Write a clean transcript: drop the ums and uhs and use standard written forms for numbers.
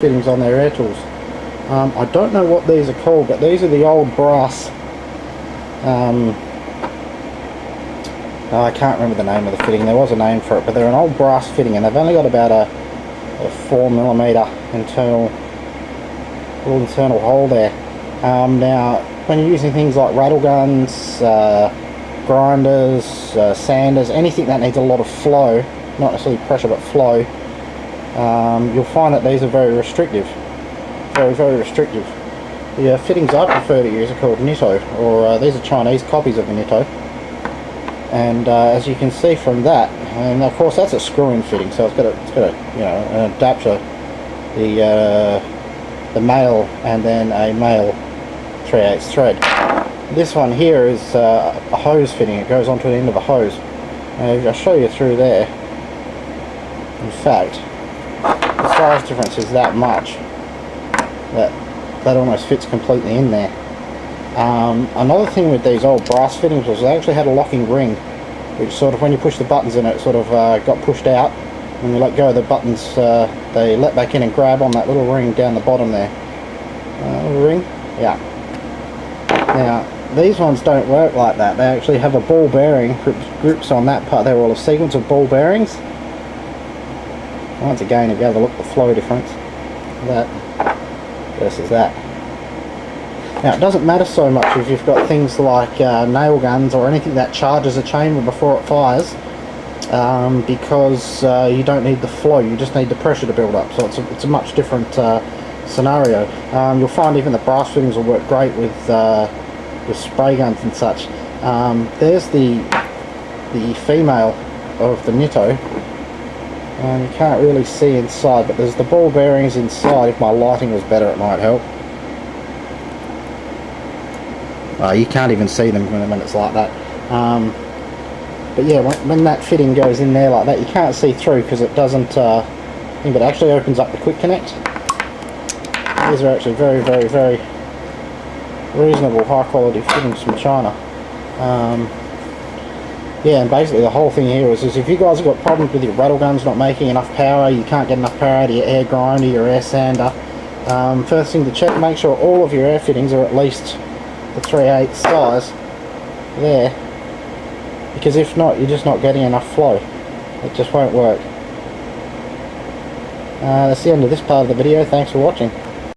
fittings on their air tools. I don't know what these are called, but these are the old brass. I can't remember the name of the fitting. There was a name for it, but they're an old brass fitting, and they've only got about a 4mm internal hole there. Now, when you're using things like rattle guns, grinders, sanders, anything that needs a lot of flow, not necessarily pressure but flow, you'll find that these are very restrictive. Very restrictive. The fittings I prefer to use are called Nitto, or these are Chinese copies of the Nitto. And as you can see from that, and of course that's a screw-in fitting, so it's got a you know, an adapter, the male and then a male 3/8 thread. This one here is a hose fitting. It goes onto the end of a hose. I'll show you through there. In fact, the size difference is that much that almost fits completely in there. Another thing with these old brass fittings was they actually had a locking ring, which sort of, when you push the buttons in it, sort of got pushed out. When you let go of the buttons, they let back in and grab on that little ring down the bottom there. Little ring? Yeah. Now, these ones don't work like that. They actually have a ball bearing, grips on that part. They're all a sequence of ball bearings. Once again, if you have a look at the flow difference, that versus that. Now, it doesn't matter so much if you've got things like nail guns or anything that charges a chamber before it fires, because you don't need the flow, you just need the pressure to build up. So it's a much different scenario. You'll find even the brass fittings will work great with spray guns and such. There's the female of the Nitto. You can't really see inside, but there's the ball bearings inside. If my lighting was better, it might help. You can't even see them when it's like that. But yeah, when that fitting goes in there like that, you can't see through because it doesn't, but it actually opens up the quick connect. These are actually very reasonable, high quality fittings from China. Yeah, and basically the whole thing here is if you guys have got problems with your rattle guns not making enough power, you can't get enough power out of your air grinder, your air sander, first thing to check, make sure all of your air fittings are at least the 3/8 size there, because if not, you're just not getting enough flow. It just won't work. That's the end of this part of the video. Thanks for watching.